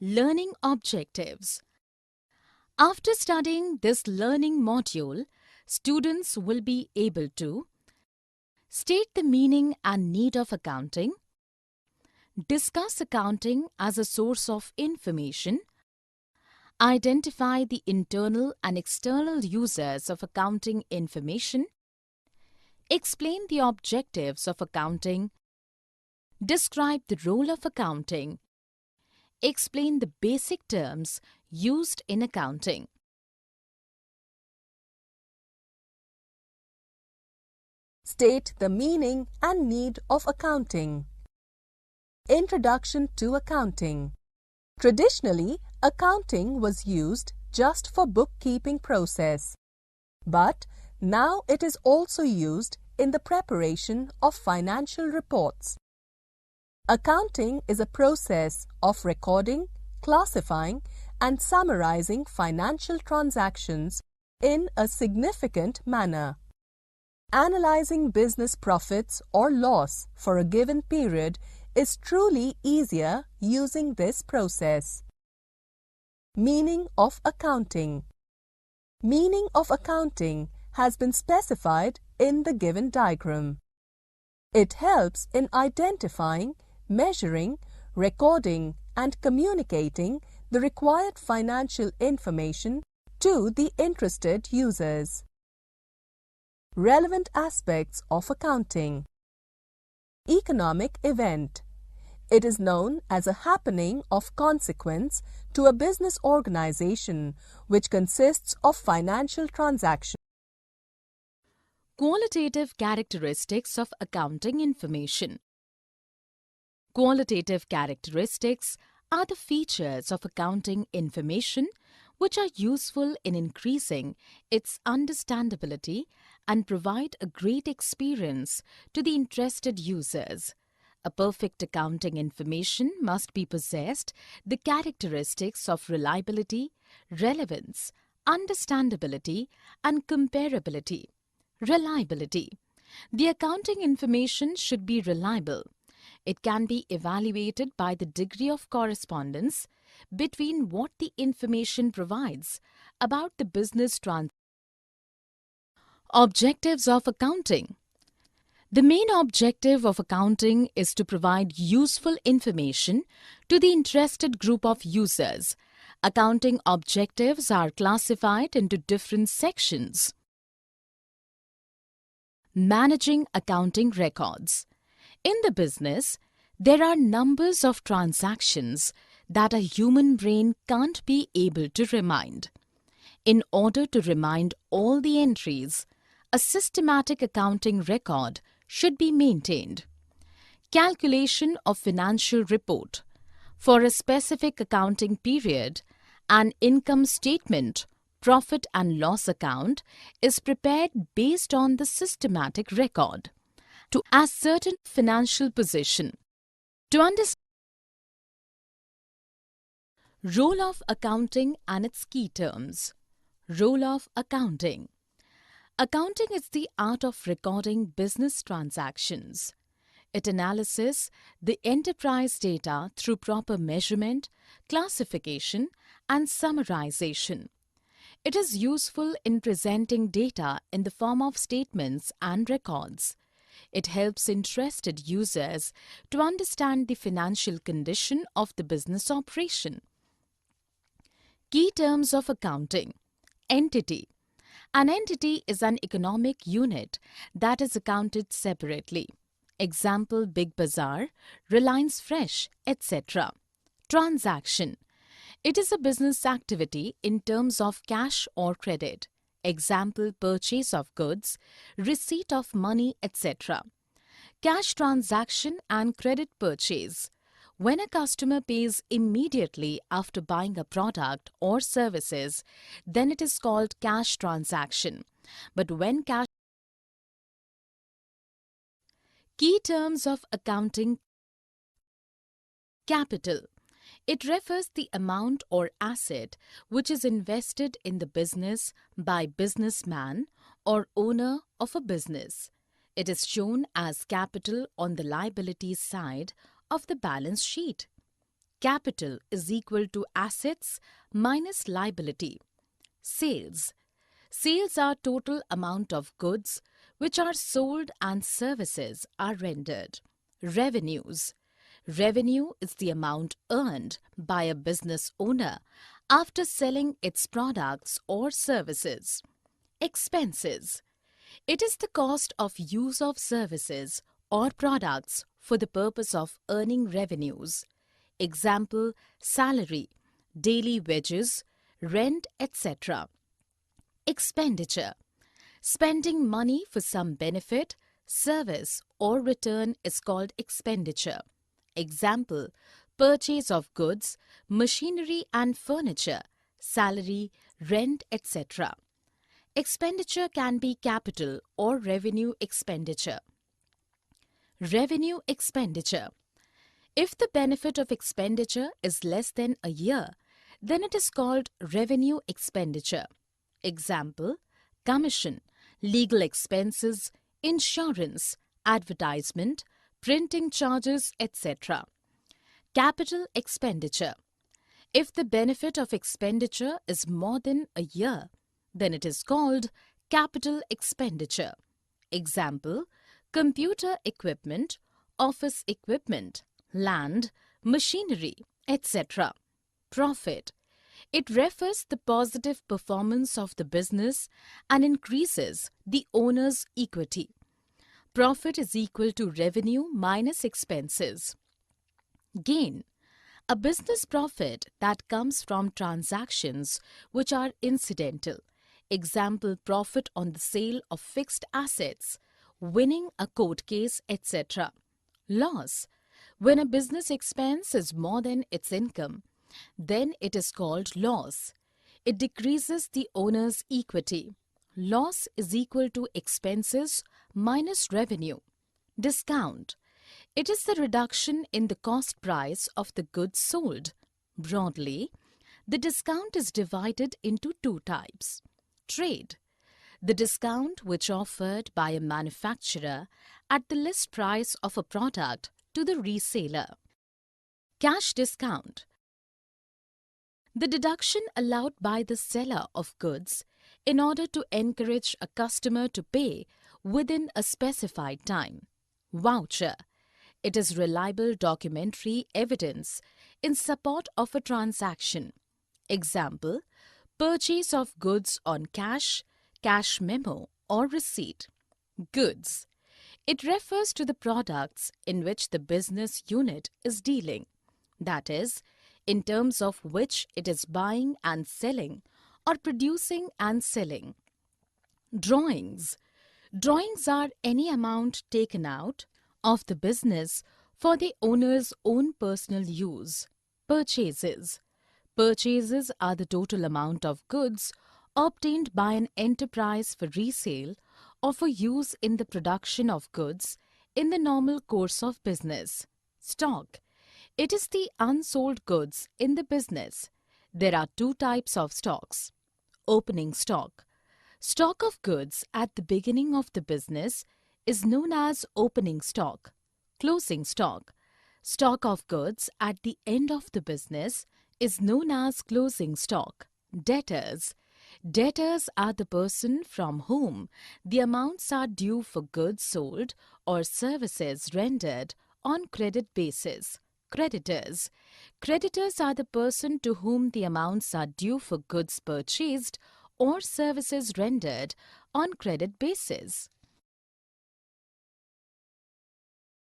Learning objectives. After studying this learning module, students will be able to state the meaning and need of accounting, discuss accounting as a source of information, identify the internal and external users of accounting information, explain the objectives of accounting, describe the role of accounting, explain the basic terms used in accounting. State the meaning and need of accounting. Introduction to accounting. Traditionally, accounting was used just for bookkeeping process. But now it is also used in the preparation of financial reports. Accounting is a process of recording, classifying, and summarizing financial transactions in a significant manner. Analyzing business profits or loss for a given period is truly easier using this process. Meaning of accounting. Meaning of accounting has been specified in the given diagram. It helps in identifying, measuring, recording, and communicating the required financial information to the interested users. Relevant aspects of accounting. Economic event. It is known as a happening of consequence to a business organization which consists of financial transactions. Qualitative characteristics of accounting information. Qualitative characteristics are the features of accounting information which are useful in increasing its understandability and provide a great experience to the interested users. A perfect accounting information must be possessed the characteristics of reliability, relevance, understandability, and comparability. Reliability. The accounting information should be reliable. It can be evaluated by the degree of correspondence between what the information provides about the business transactions. Objectives of accounting. The main objective of accounting is to provide useful information to the interested group of users. Accounting objectives are classified into different sections. Managing accounting records. In the business, there are numbers of transactions that a human brain can't be able to remind. In order to remind all the entries, a systematic accounting record should be maintained. Calculation of financial report. For a specific accounting period, an income statement, profit and loss account is prepared based on the systematic record to ascertain financial position. To understand role of accounting and its key terms. Role of accounting. Accounting is the art of recording business transactions. It analyzes the enterprise data through proper measurement, classification, and summarization. It is useful in presenting data in the form of statements and records. It helps interested users to understand the financial condition of the business operation. Key terms of accounting. Entity. An entity is an economic unit that is accounted separately. Example, Big Bazaar, Reliance Fresh, etc. Transaction. It is a business activity in terms of cash or credit. Example, purchase of goods, receipt of money, etc. Cash transaction and credit purchase. When a customer pays immediately after buying a product or services, then it is called cash transaction. But when cash. Key terms of accounting. Capital. It refers the amount or asset which is invested in the business by businessman or owner of a business. It is shown as capital on the liabilities side of the balance sheet. Capital is equal to assets minus liability. Sales. Sales are total amount of goods which are sold and services are rendered. Revenues. Revenue is the amount earned by a business owner after selling its products or services. Expenses. It is the cost of use of services or products for the purpose of earning revenues. Example, salary, daily wages, rent, etc. Expenditure. Spending money for some benefit, service or return is called expenditure. Example, purchase of goods, machinery and furniture, salary, rent, etc. Expenditure can be capital or revenue expenditure. Revenue expenditure. If the benefit of expenditure is less than a year, then it is called revenue expenditure. Example, commission, legal expenses, insurance, advertisement, printing charges, etc. Capital expenditure. If the benefit of expenditure is more than a year, then it is called capital expenditure. Example, computer equipment, office equipment, land, machinery, etc. Profit. It refers the positive performance of the business and increases the owner's equity. Profit is equal to revenue minus expenses. Gain. A business profit that comes from transactions which are incidental. Example, profit on the sale of fixed assets, winning a court case, etc. Loss. When a business expense is more than its income, then it is called loss. It decreases the owner's equity. Loss is equal to expenses minus revenue. Discount. It is the reduction in the cost price of the goods sold. Broadly, the discount is divided into two types. Trade. The discount which offered by a manufacturer at the list price of a product to the reseller. Cash discount. The deduction allowed by the seller of goods in order to encourage a customer to pay within a specified time. Voucher. It is reliable documentary evidence in support of a transaction. Example, purchase of goods on cash, cash memo or receipt. Goods. It refers to the products in which the business unit is dealing, that is, in terms of which it is buying and selling or producing and selling. Drawings. Drawings are any amount taken out of the business for the owner's own personal use. Purchases. Purchases are the total amount of goods obtained by an enterprise for resale or for use in the production of goods in the normal course of business. Stock. It is the unsold goods in the business. There are two types of stocks. Opening stock. Stock of goods at the beginning of the business is known as opening stock. Closing stock. Stock of goods at the end of the business is known as closing stock. Debtors. Debtors are the person from whom the amounts are due for goods sold or services rendered on credit basis. Creditors. Creditors are the person to whom the amounts are due for goods purchased or services rendered on credit basis.